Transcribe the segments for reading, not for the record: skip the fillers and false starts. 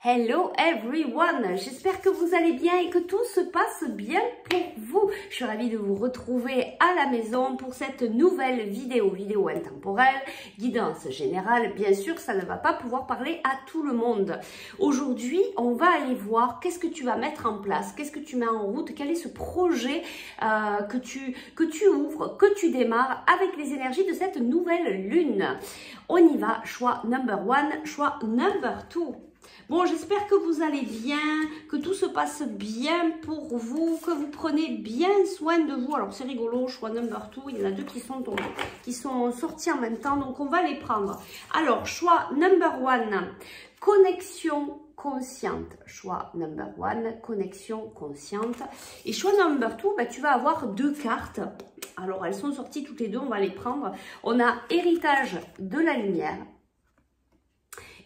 Hello everyone, j'espère que vous allez bien et que tout se passe bien pour vous. Je suis ravie de vous retrouver à la maison pour cette nouvelle vidéo intemporelle, guidance générale. Bien sûr, ça ne va pas pouvoir parler à tout le monde. Aujourd'hui, on va aller voir qu'est-ce que tu vas mettre en place, qu'est-ce que tu mets en route, quel est ce projet que tu ouvres, que tu démarres avec les énergies de cette nouvelle lune. On y va, choix number one, choix number two. Bon, j'espère que vous allez bien, que tout se passe bien pour vous, que vous prenez bien soin de vous. Alors, c'est rigolo, choix number two, il y en a deux qui sont sortis en même temps, donc on va les prendre. Alors, choix number one, connexion consciente. Choix number one, connexion consciente. Et choix number two, bah, tu vas avoir deux cartes. Alors, elles sont sorties toutes les deux, on va les prendre. On a héritage de la lumière.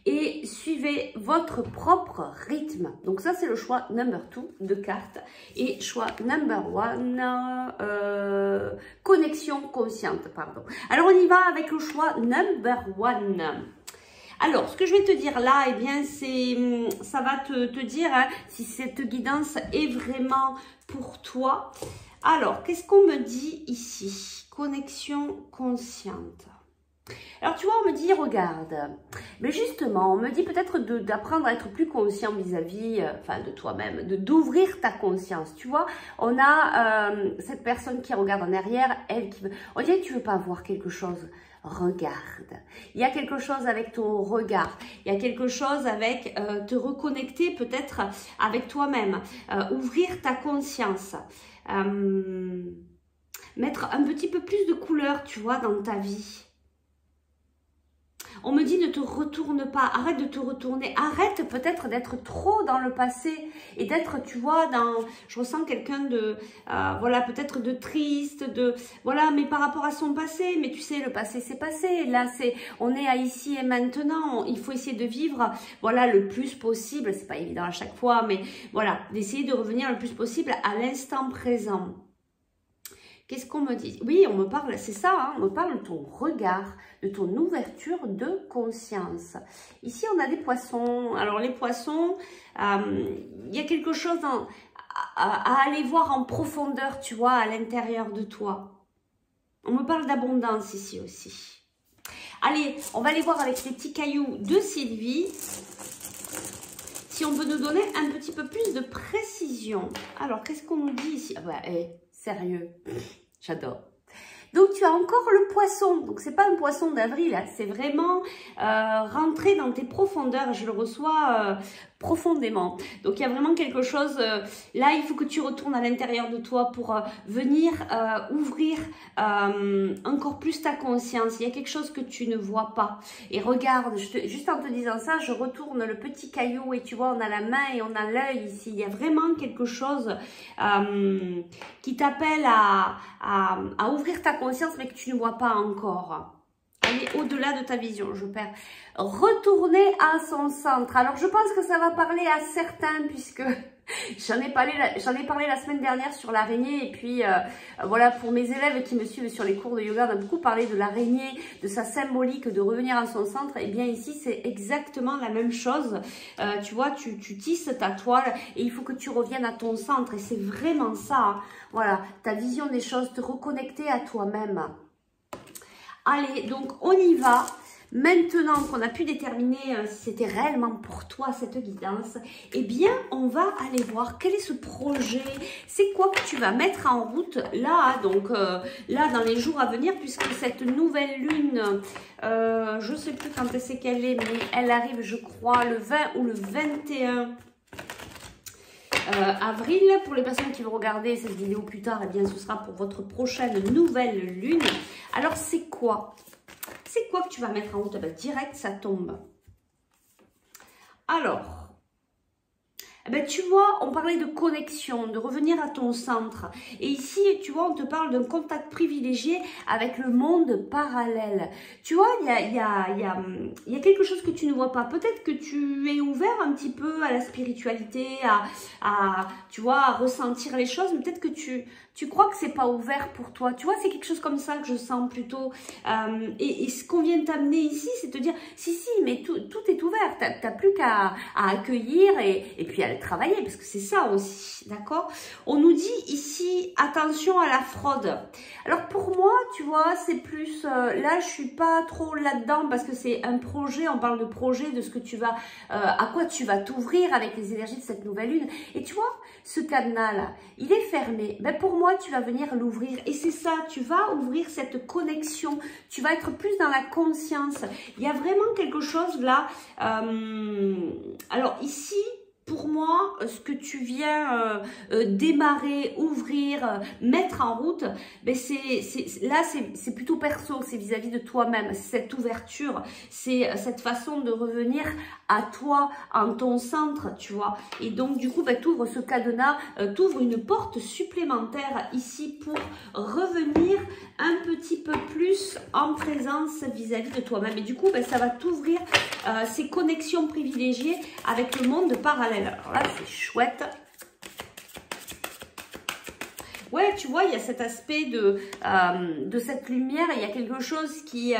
Et suivez votre propre rythme. Donc ça, c'est le choix number two de cartes. Et choix number one, connexion consciente, pardon. Alors, on y va avec le choix number one. Alors, ce que je vais te dire là, eh bien, ça va te dire hein, si cette guidance est vraiment pour toi. Alors, qu'est-ce qu'on me dit ici? Connexion consciente. Alors, tu vois, on me dit, regarde, mais justement, on me dit peut-être d'apprendre à être plus conscient vis-à-vis de toi-même, d'ouvrir ta conscience. Tu vois, on a cette personne qui regarde en arrière, elle qui veut... On dirait que tu veux pas voir quelque chose. Regarde. Il y a quelque chose avec ton regard. Il y a quelque chose avec te reconnecter peut-être avec toi-même. Ouvrir ta conscience. Mettre un petit peu plus de couleur, tu vois, dans ta vie. On me dit ne te retourne pas, arrête de te retourner, arrête peut-être d'être trop dans le passé et d'être, tu vois, je ressens quelqu'un de, voilà, peut-être de triste, voilà, mais par rapport à son passé, mais tu sais, le passé c'est passé, là on est à ici et maintenant, il faut essayer de vivre, voilà, le plus possible, c'est pas évident à chaque fois, mais voilà, d'essayer de revenir le plus possible à l'instant présent. Qu'est-ce qu'on me dit? Oui, on me parle, c'est ça, hein, on me parle de ton regard, de ton ouverture de conscience. Ici, on a des poissons. Alors, les poissons, il y a quelque chose à aller voir en profondeur, tu vois, à l'intérieur de toi. On me parle d'abondance ici aussi. Allez, on va aller voir avec les petits cailloux de Sylvie. Si on peut nous donner un petit peu plus de précision. Alors, qu'est-ce qu'on nous dit ici? Ah bah, sérieux, j'adore. Donc, tu as encore le poisson. Donc, c'est pas un poisson d'avril, hein, c'est vraiment rentrer dans tes profondeurs. Je le reçois profondément. Donc, il y a vraiment quelque chose. Là, il faut que tu retournes à l'intérieur de toi pour venir ouvrir encore plus ta conscience. Il y a quelque chose que tu ne vois pas. Et regarde, juste en te disant ça, je retourne le petit caillou et tu vois, on a la main et on a l'œil ici. Il y a vraiment quelque chose qui t'appelle à ouvrir ta conscience, mais que tu ne vois pas encore. Aller au-delà de ta vision, je perds. Retourner à son centre. Alors, je pense que ça va parler à certains, puisque j'en ai parlé la semaine dernière sur l'araignée. Et puis, voilà, pour mes élèves qui me suivent sur les cours de yoga, on a beaucoup parlé de l'araignée, de sa symbolique, de revenir à son centre. Et bien ici, c'est exactement la même chose. Tu vois, tu tisses ta toile et il faut que tu reviennes à ton centre. Et c'est vraiment ça, hein. Voilà, ta vision des choses, te reconnecter à toi-même. Allez, donc on y va. Maintenant qu'on a pu déterminer si c'était réellement pour toi cette guidance, eh bien, on va aller voir quel est ce projet. C'est quoi que tu vas mettre en route là, donc là, dans les jours à venir, puisque cette nouvelle lune, je ne sais plus quand c'est qu'elle est, mais elle arrive, je crois, le 20 ou le 21 avril. Pour les personnes qui vont regarder cette vidéo plus tard, eh bien, ce sera pour votre prochaine nouvelle lune. Alors, c'est quoi? C'est quoi que tu vas mettre en route? Ben, direct, ça tombe. Alors, Eh ben, tu vois, on parlait de connexion, de revenir à ton centre. Et ici, tu vois, on te parle d'un contact privilégié avec le monde parallèle. Tu vois, il y a quelque chose que tu ne vois pas. Peut-être que tu es ouvert un petit peu à la spiritualité, tu vois, à ressentir les choses, mais peut-être que tu crois que c'est pas ouvert pour toi. Tu vois, c'est quelque chose comme ça que je sens plutôt. Et ce qu'on vient t'amener ici, c'est te dire, si, mais tout est ouvert. T'as plus qu'à accueillir et puis à le travailler, parce que c'est ça aussi, d'accord? On nous dit ici, attention à la fraude. Alors pour moi, tu vois, c'est plus, là je suis pas trop là-dedans, parce que c'est un projet, on parle de projet, de ce que tu vas, à quoi tu vas t'ouvrir avec les énergies de cette nouvelle lune. Et tu vois, ce cadenas-là, il est fermé. Ben pour moi, tu vas venir l'ouvrir. Et c'est ça, tu vas ouvrir cette connexion, tu vas être plus dans la conscience. Il y a vraiment quelque chose là, alors ici, pour moi, ce que tu viens démarrer, ouvrir, mettre en route, ben c'est plutôt perso, c'est vis-à-vis de toi-même, c'est cette ouverture, c'est cette façon de revenir à toi, en ton centre, tu vois. Et donc, du coup, ben, tu ouvres ce cadenas, tu ouvres une porte supplémentaire ici pour revenir un petit peu plus en présence vis-à-vis de toi-même. Et du coup, ben, ça va t'ouvrir ces connexions privilégiées avec le monde parallèle. Alors là, c'est chouette. Ouais, tu vois, il y a cet aspect de cette lumière, il y a quelque chose qui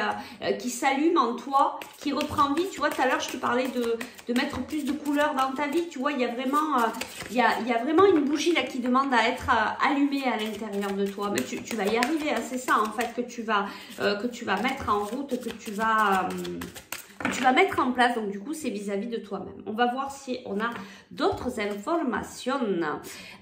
s'allume en toi, qui reprend vie. Tu vois, tout à l'heure, je te parlais de mettre plus de couleurs dans ta vie. Tu vois, il y a vraiment, il y a vraiment une bougie là qui demande à être allumée à l'intérieur de toi. Mais tu vas y arriver, hein, c'est ça en fait que tu vas mettre en route, que tu vas mettre en place. Donc du coup, c'est vis-à-vis de toi-même. On va voir si on a d'autres informations.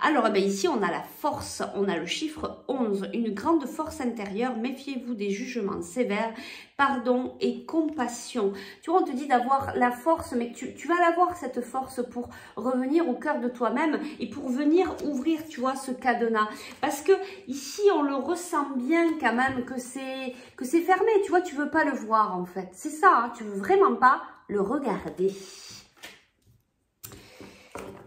Alors eh bien, ici, on a la force, on a le chiffre 11, une grande force intérieure. Méfiez-vous des jugements sévères, pardon et compassion. Tu vois, on te dit d'avoir la force, mais tu vas l'avoir cette force pour revenir au cœur de toi-même et pour venir ouvrir, tu vois, ce cadenas. Parce que ici, on le ressent bien quand même que c'est fermé. Tu vois, tu veux pas le voir en fait. C'est ça, hein, tu veux vraiment pas le regarder.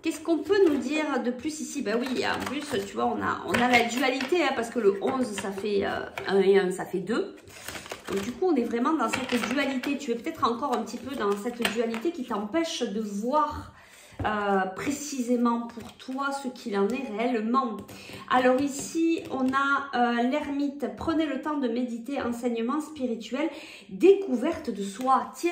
Qu'est-ce qu'on peut nous dire de plus ici? Ben oui, en plus, tu vois, on a la dualité, hein, parce que le 11, ça fait 1 et 1, ça fait 2. Donc du coup, on est vraiment dans cette dualité. Tu es peut-être encore un petit peu dans cette dualité qui t'empêche de voir précisément pour toi ce qu'il en est réellement. Alors ici, on a l'ermite. Prenez le temps de méditer, enseignement spirituel, découverte de soi. Tiens,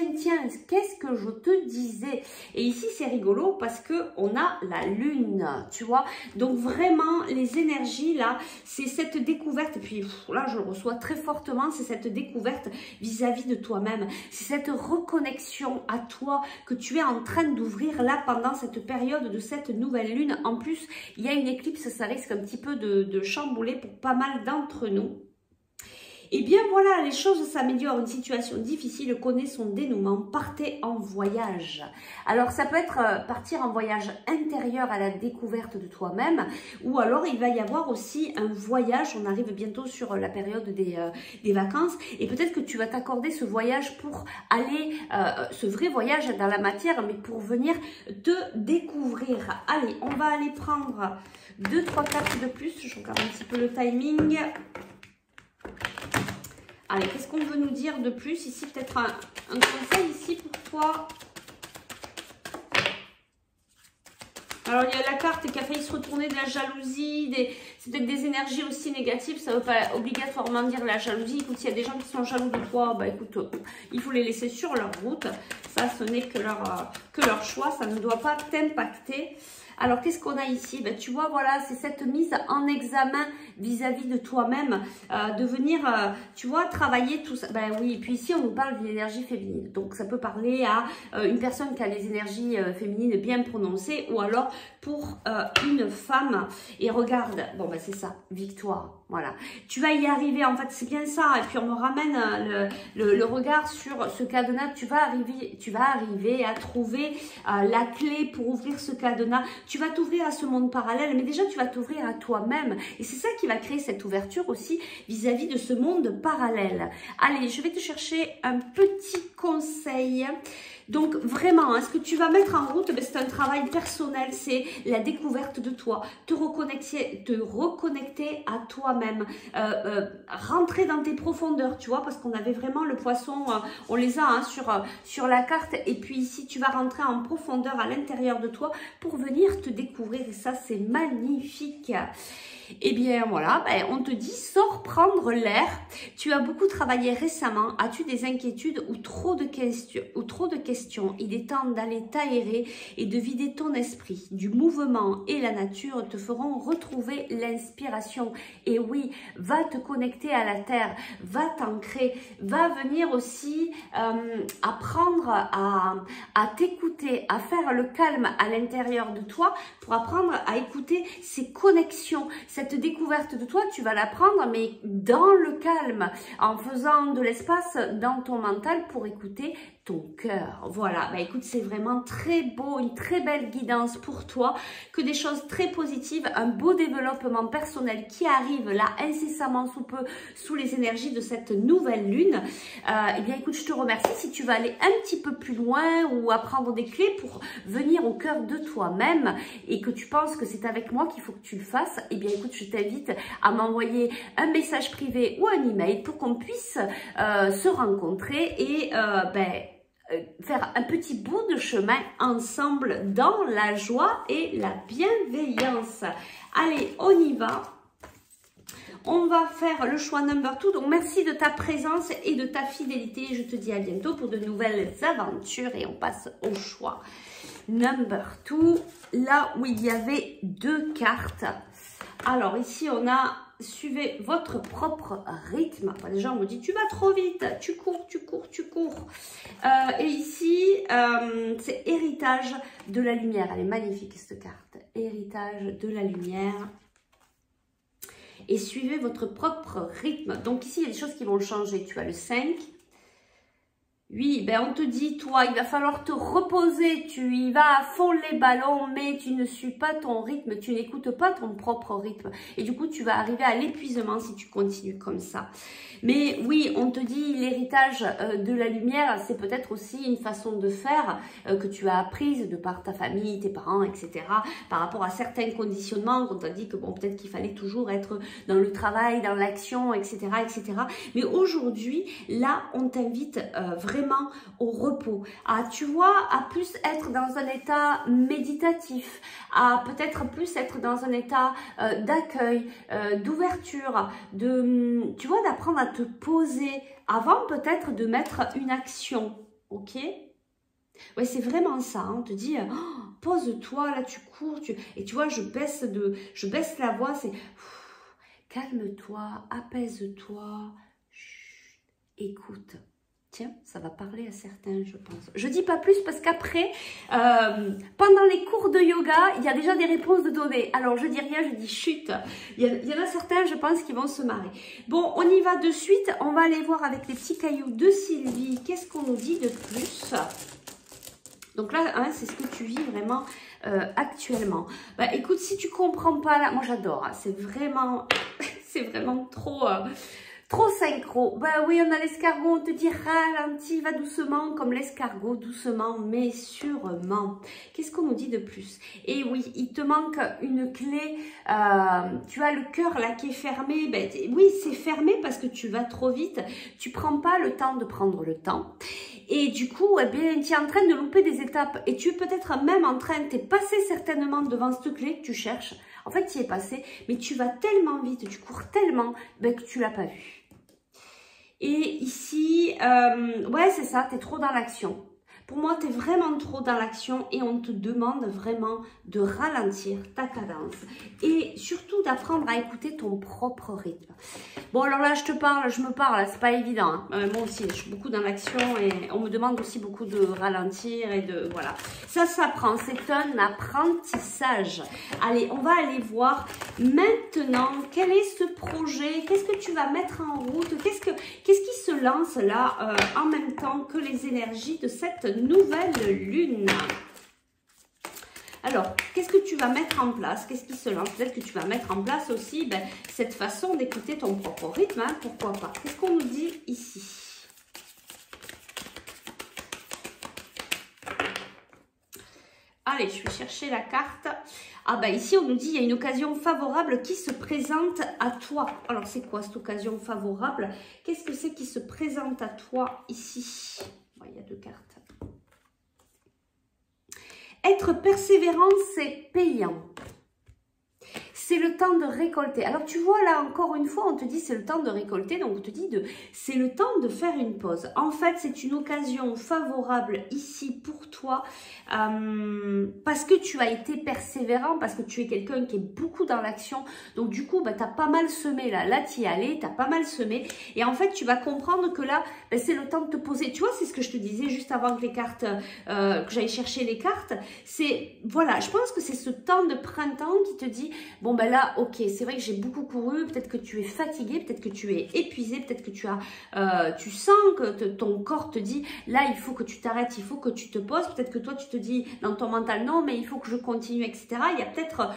qu'est-ce que je te disais? Et ici, c'est rigolo parce que on a la lune, tu vois. Donc vraiment, les énergies là, c'est cette découverte. Et puis là, je le reçois très fortement. C'est cette découverte vis-à-vis de toi-même. C'est cette reconnexion à toi que tu es en train d'ouvrir là pendant cette période de cette nouvelle lune. En plus, il y a une éclipse, ça risque un petit peu de chambouler pour pas mal d'entre nous. Et bien voilà, les choses s'améliorent, une situation difficile connaît son dénouement, partez en voyage. Alors ça peut être partir en voyage intérieur à la découverte de toi-même, ou alors il va y avoir aussi un voyage, on arrive bientôt sur la période des vacances, et peut-être que tu vas t'accorder ce voyage pour aller, ce vrai voyage dans la matière, mais pour venir te découvrir. Allez, on va aller prendre 2-3 cartes de plus, je regarde un petit peu le timing. Allez, qu'est-ce qu'on veut nous dire de plus ici? Peut-être un conseil ici pour toi. Alors, il y a la carte qui a failli se retourner de la jalousie. C'est peut-être des énergies aussi négatives. Ça ne veut pas obligatoirement dire la jalousie. Écoute, s'il y a des gens qui sont jaloux de toi, bah écoute, il faut les laisser sur leur route. Ça, ce n'est que leur choix. Ça ne doit pas t'impacter. Alors, qu'est-ce qu'on a ici? Ben, tu vois, voilà, c'est cette mise en examen vis-à-vis de toi-même, de venir, tu vois, travailler tout ça. Ben oui, et puis ici, on nous parle d'une énergie féminine. Donc, ça peut parler à une personne qui a les énergies féminines bien prononcées ou alors pour une femme. Et regarde, bon, ben c'est ça, victoire. Voilà, tu vas y arriver, en fait, c'est bien ça. Et puis, on me ramène le regard sur ce cadenas. Tu vas arriver à trouver la clé pour ouvrir ce cadenas. Tu vas t'ouvrir à ce monde parallèle, mais déjà, tu vas t'ouvrir à toi-même. Et c'est ça qui va créer cette ouverture aussi vis-à-vis de ce monde parallèle. Allez, je vais te chercher un petit conseil Donc vraiment, ce que tu vas mettre en route, c'est un travail personnel, c'est la découverte de toi, te reconnecter à toi-même, rentrer dans tes profondeurs, tu vois, parce qu'on avait vraiment le poisson, on les a hein, sur la carte, et puis ici tu vas rentrer en profondeur à l'intérieur de toi pour venir te découvrir, et ça c'est magnifique. Eh bien voilà, on te dit sors prendre l'air. Tu as beaucoup travaillé récemment. As-tu des inquiétudes ou trop de questions? Il est temps d'aller t'aérer et de vider ton esprit. Du mouvement et la nature te feront retrouver l'inspiration. Et oui, va te connecter à la terre, va t'ancrer, va venir aussi apprendre à t'écouter, à faire le calme à l'intérieur de toi pour apprendre à écouter ces connexions. Cette découverte de toi, tu vas la prendre, mais dans le calme, en faisant de l'espace dans ton mental pour écouter ton cœur. Voilà, écoute, c'est vraiment très beau, une très belle guidance pour toi, que des choses très positives, un beau développement personnel qui arrive là incessamment sous peu, sous les énergies de cette nouvelle lune. Eh bien, écoute, je te remercie. Si tu vas aller un petit peu plus loin ou apprendre des clés pour venir au cœur de toi-même et que tu penses que c'est avec moi qu'il faut que tu le fasses, eh bien, écoute, je t'invite à m'envoyer un message privé ou un email pour qu'on puisse se rencontrer et faire un petit bout de chemin ensemble dans la joie et la bienveillance. Allez, on y va. On va faire le choix number 2. Donc, merci de ta présence et de ta fidélité. Je te dis à bientôt pour de nouvelles aventures et on passe au choix number 2. Là où il y avait 2 cartes. Alors, ici, on a suivez votre propre rythme. Déjà, on me dit, tu vas trop vite, tu cours, tu cours, tu cours. Et ici, c'est héritage de la lumière. Elle est magnifique, cette carte. Héritage de la lumière. Et suivez votre propre rythme. Donc ici, il y a des choses qui vont changer. Tu as le 5. Oui, on te dit, toi, il va falloir te reposer, tu y vas à fond les ballons, mais tu ne suis pas ton rythme, tu n'écoutes pas ton propre rythme. Et du coup, tu vas arriver à l'épuisement si tu continues comme ça. Mais oui, on te dit, l'héritage de la lumière, c'est peut-être aussi une façon de faire que tu as apprise de par ta famille, tes parents, etc. Par rapport à certains conditionnements, qu'on t'a dit que bon, peut-être qu'il fallait toujours être dans le travail, dans l'action, etc., etc. Mais aujourd'hui, là, on t'invite vraiment au repos, à, tu vois, à plus être dans un état méditatif, à peut-être plus être dans un état d'accueil, d'ouverture, tu vois, d'apprendre à te poser avant peut-être de mettre une action, ok? Ouais, c'est vraiment ça, hein. On te dit, oh, pose-toi, là tu cours, et tu vois, je baisse la voix, c'est calme-toi, apaise-toi, écoute. Tiens, ça va parler à certains, je pense. Je dis pas plus parce qu'après, pendant les cours de yoga, il y a déjà des réponses de données. Alors, je dis rien, je dis chut. Il y en a certains, je pense, qui vont se marrer. Bon, on y va de suite. On va aller voir avec les petits cailloux de Sylvie. Qu'est-ce qu'on nous dit de plus? Donc là, hein, c'est ce que tu vis vraiment actuellement. Écoute, si tu comprends pas là, moi j'adore. Hein, c'est vraiment trop... Trop synchro. Oui, on a l'escargot, on te dit ralentis, va doucement, comme l'escargot, doucement, mais sûrement. Qu'est-ce qu'on nous dit de plus? Et oui, il te manque une clé. Tu as le cœur là qui est fermé. Oui, c'est fermé parce que tu vas trop vite. Tu prends pas le temps de prendre le temps. Et du coup, tu es en train de louper des étapes. Et tu es peut-être même en train, tu es passé certainement devant cette clé que tu cherches. En fait, tu y es passé, mais tu vas tellement vite, tu cours tellement que tu l'as pas vu. Et ici, ouais, c'est ça, tu es trop dans l'action. Pour moi, tu es vraiment trop dans l'action et on te demande vraiment de ralentir ta cadence. Et surtout d'apprendre à écouter ton propre rythme. Bon, alors là, je me parle, c'est pas évident. Hein. Moi aussi, je suis beaucoup dans l'action et on me demande aussi beaucoup de ralentir et de... Voilà. Ça s'apprend, c'est un apprentissage. Allez, on va aller voir maintenant quel est ce projet, qu'est-ce que tu vas mettre en route, qu'est-ce qui se lance là en même temps que les énergies de cette nouvelle lune. Alors, qu'est-ce que tu vas mettre en place? Qu'est-ce qui se lance? Peut-être que tu vas mettre en place aussi cette façon d'écouter ton propre rythme. Hein, pourquoi pas? Qu'est-ce qu'on nous dit ici? Allez, je vais chercher la carte. Ah bah ici, on nous dit il y a une occasion favorable qui se présente à toi. Alors, c'est quoi cette occasion favorable? Qu'est-ce que c'est qui se présente à toi ici? Bon, il y a 2 cartes. Être persévérant, c'est payant. C'est le temps de récolter. Alors, tu vois, là, encore une fois, on te dit c'est le temps de récolter. Donc, on te dit c'est le temps de faire une pause. En fait, c'est une occasion favorable ici pour toi parce que tu as été persévérant, parce que tu es quelqu'un qui est beaucoup dans l'action. Donc, du coup, bah, tu as pas mal semé là. Là, tu y es allé, tu as pas mal semé. Et en fait, tu vas comprendre que là, bah, c'est le temps de te poser. Tu vois, c'est ce que je te disais juste avant que les cartes, que j'aille chercher les cartes. C'est, voilà, je pense que c'est ce temps de printemps qui te dit, bon, ben là, ok, c'est vrai que j'ai beaucoup couru, peut-être que tu es fatigué, peut-être que tu es épuisé, peut-être que tu sens que ton corps te dit, là, il faut que tu t'arrêtes, il faut que tu te poses, peut-être que toi, tu te dis dans ton mental, non, mais il faut que je continue, etc. Il y a peut-être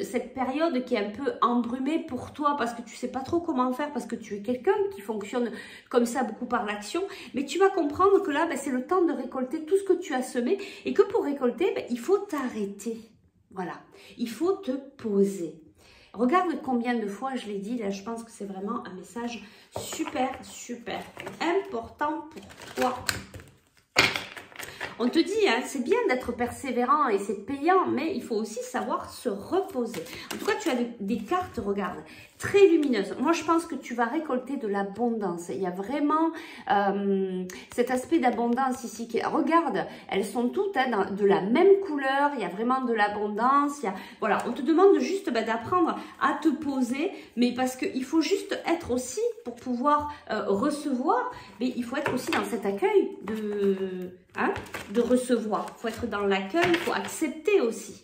cette période qui est un peu embrumée pour toi, parce que tu sais pas trop comment faire, parce que tu es quelqu'un qui fonctionne comme ça, beaucoup par l'action, mais tu vas comprendre que là, ben, c'est le temps de récolter tout ce que tu as semé, et que pour récolter, ben, il faut t'arrêter. Voilà, il faut te poser. Regarde combien de fois je l'ai dit, là je pense que c'est vraiment un message super, super important pour toi. On te dit, hein, c'est bien d'être persévérant et c'est payant, mais il faut aussi savoir se reposer. En tout cas, tu as des cartes, regarde, très lumineuses. Moi, je pense que tu vas récolter de l'abondance. Il y a vraiment cet aspect d'abondance ici. Regarde, elles sont toutes hein, de la même couleur. Il y a vraiment de l'abondance. Voilà, on te demande juste d'apprendre à te poser, mais parce qu'il faut juste être aussi, pour pouvoir recevoir, mais il faut être aussi dans cet accueil de recevoir. Il faut être dans l'accueil, il faut accepter aussi.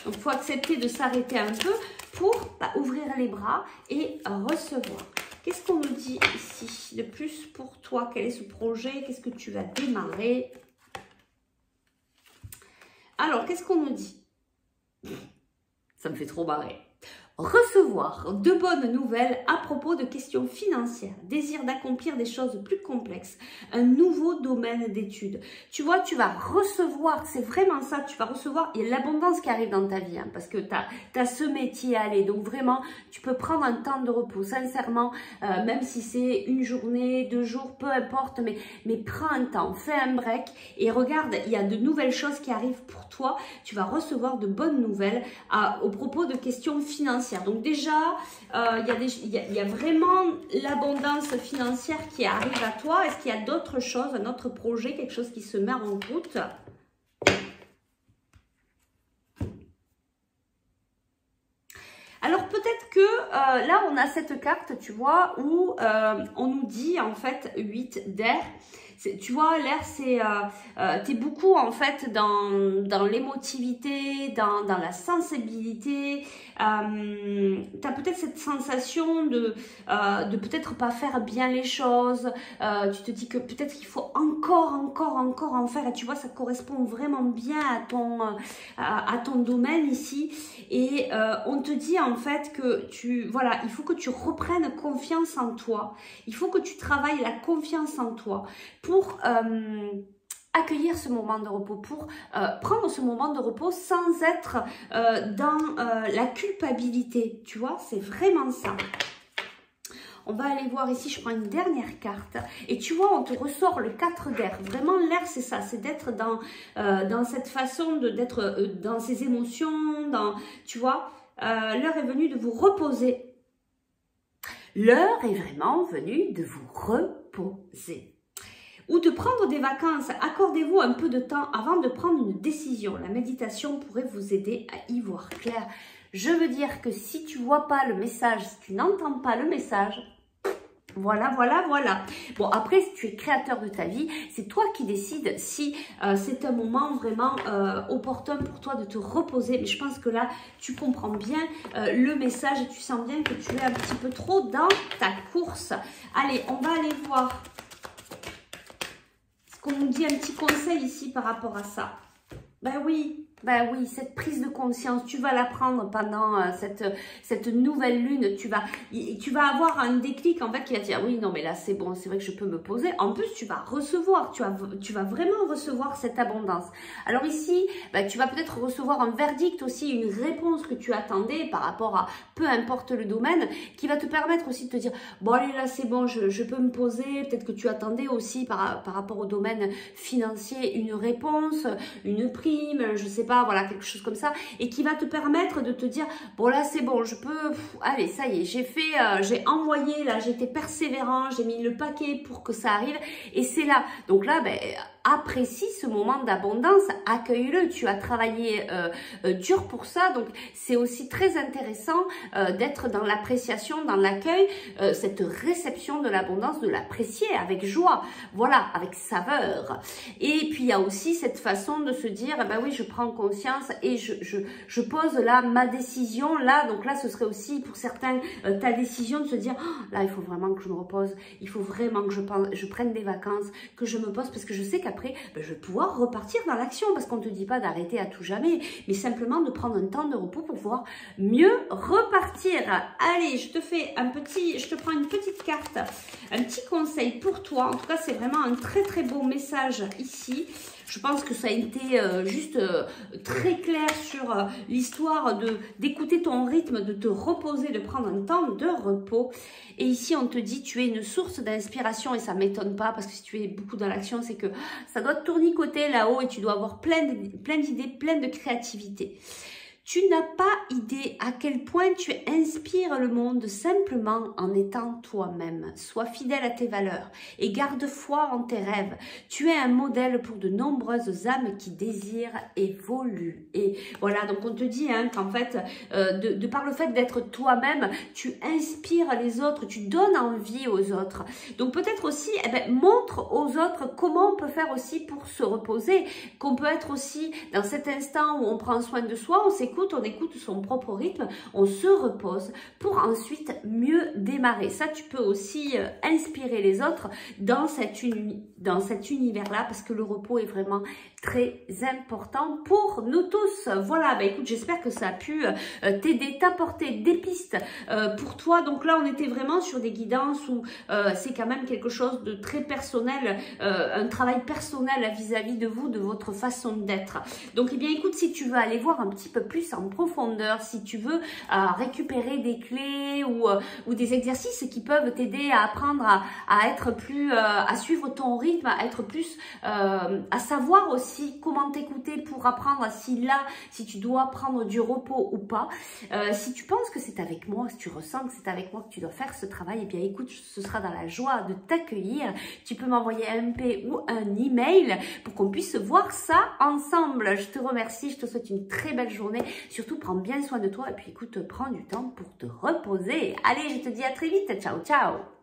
Donc, il faut accepter de s'arrêter un peu pour ouvrir les bras et recevoir. Qu'est-ce qu'on nous dit ici de plus pour toi? Quel est ce projet? Qu'est-ce que tu vas démarrer? Alors, qu'est-ce qu'on nous dit? Ça me fait trop marrer. Recevoir de bonnes nouvelles à propos de questions financières, désir d'accomplir des choses plus complexes, un nouveau domaine d'études. Tu vois, tu vas recevoir, c'est vraiment ça, tu vas recevoir, il y a l'abondance qui arrive dans ta vie, hein, parce que tu as ce métier à aller, donc vraiment, tu peux prendre un temps de repos, sincèrement, même si c'est une journée, 2 jours, peu importe, mais prends un temps, fais un break et regarde, il y a de nouvelles choses qui arrivent pour toi, tu vas recevoir de bonnes nouvelles au propos de questions financières. Donc déjà, il y a vraiment l'abondance financière qui arrive à toi. Est-ce qu'il y a d'autres choses, un autre projet, quelque chose qui se met en route? Alors peut-être que là, on a cette carte, tu vois, où on nous dit en fait 8 d'air. Tu vois, l'air, c'est, t'es beaucoup en fait dans l'émotivité, dans la sensibilité. T'as peut-être cette sensation de peut-être pas faire bien les choses. Tu te dis que peut-être qu'il faut encore en faire. Et tu vois, ça correspond vraiment bien à ton domaine ici. Et on te dit en fait que voilà, il faut que tu reprennes confiance en toi. Il faut que tu travailles la confiance en toi pour accueillir ce moment de repos, pour prendre ce moment de repos sans être dans la culpabilité. Tu vois, c'est vraiment ça. On va aller voir ici, je prends une dernière carte. Et tu vois, on te ressort le 4 d'air. Vraiment, l'air, c'est ça. C'est d'être dans cette façon d'être dans ses émotions. Tu vois, l'heure est venue de vous reposer. L'heure est vraiment venue de vous reposer. Ou de prendre des vacances. Accordez-vous un peu de temps avant de prendre une décision. La méditation pourrait vous aider à y voir clair. Je veux dire que si tu ne vois pas le message, si tu n'entends pas le message, voilà. Bon, après, si tu es créateur de ta vie, c'est toi qui décides si c'est un moment vraiment opportun pour toi de te reposer. Mais je pense que là, tu comprends bien le message et tu sens bien que tu es un petit peu trop dans ta course. Allez, on va aller voir ce qu'on nous dit, un petit conseil ici par rapport à ça. Ben oui, Ben oui, cette prise de conscience, tu vas la prendre pendant cette nouvelle lune. Tu vas avoir un déclic en fait qui va te dire oui, non mais là c'est bon, c'est vrai que je peux me poser. En plus, tu vas recevoir, tu vas vraiment recevoir cette abondance. Alors ici, ben, tu vas peut-être recevoir un verdict aussi, une réponse que tu attendais par rapport à peu importe le domaine, qui va te permettre aussi de te dire bon allez là c'est bon, je peux me poser. Peut-être que tu attendais aussi par rapport au domaine financier une réponse, une prime, je sais pas, voilà, quelque chose comme ça, et qui va te permettre de te dire, bon là c'est bon, je peux, allez, ça y est, j'ai envoyé, là, j'ai été persévérant, j'ai mis le paquet pour que ça arrive, et c'est là. Donc là, ben, apprécie ce moment d'abondance, accueille-le, tu as travaillé dur pour ça, donc c'est aussi très intéressant d'être dans l'appréciation, dans l'accueil, cette réception de l'abondance, de l'apprécier avec joie, voilà, avec saveur. Et puis il y a aussi cette façon de se dire, ben oui, je prends conscience et je pose là ma décision, là, donc là ce serait aussi pour certains ta décision de se dire, oh, là il faut vraiment que je me repose, il faut vraiment que je prenne des vacances, que je me pose, parce que je sais qu'après, ben, je vais pouvoir repartir dans l'action, parce qu'on ne te dit pas d'arrêter à tout jamais, mais simplement de prendre un temps de repos pour pouvoir mieux repartir. Allez, je te prends une petite carte, un petit conseil pour toi. En tout cas, c'est vraiment un très très beau message ici. Je pense que ça a été juste très clair sur l'histoire d'écouter ton rythme, de te reposer, de prendre un temps de repos. Et ici, on te dit, tu es une source d'inspiration et ça ne m'étonne pas parce que si tu es beaucoup dans l'action, c'est que ça doit te tournicoter là-haut et tu dois avoir plein d'idées, plein de créativité. Tu n'as pas idée à quel point tu inspires le monde simplement en étant toi-même. Sois fidèle à tes valeurs et garde foi en tes rêves. Tu es un modèle pour de nombreuses âmes qui désirent évoluer. Et voilà, donc on te dit hein, qu'en fait, de par le fait d'être toi-même, tu inspires les autres, tu donnes envie aux autres. Donc peut-être aussi, eh ben, montre aux autres comment on peut faire aussi pour se reposer, qu'on peut être aussi dans cet instant où on prend soin de soi, on écoute son propre rythme, on se repose pour ensuite mieux démarrer. Ça, tu peux aussi inspirer les autres dans cet univers-là parce que le repos est vraiment très important pour nous tous. Voilà, bah écoute, j'espère que ça a pu t'aider, t'apporter des pistes pour toi. Donc là, on était vraiment sur des guidances où c'est quand même quelque chose de très personnel, un travail personnel vis-à-vis de vous, de votre façon d'être. Donc, eh bien, écoute, si tu veux aller voir un petit peu plus en profondeur, si tu veux récupérer des clés ou des exercices qui peuvent t'aider à apprendre à être plus, à suivre ton rythme, à être plus, à savoir aussi comment t'écouter pour apprendre si tu dois prendre du repos ou pas. Si tu penses que c'est avec moi, si tu ressens que c'est avec moi que tu dois faire ce travail, eh bien écoute, ce sera dans la joie de t'accueillir. Tu peux m'envoyer un MP ou un email pour qu'on puisse voir ça ensemble. Je te remercie, je te souhaite une très belle journée. Surtout, prends bien soin de toi et puis écoute, prends du temps pour te reposer. Allez, je te dis à très vite. Ciao, ciao.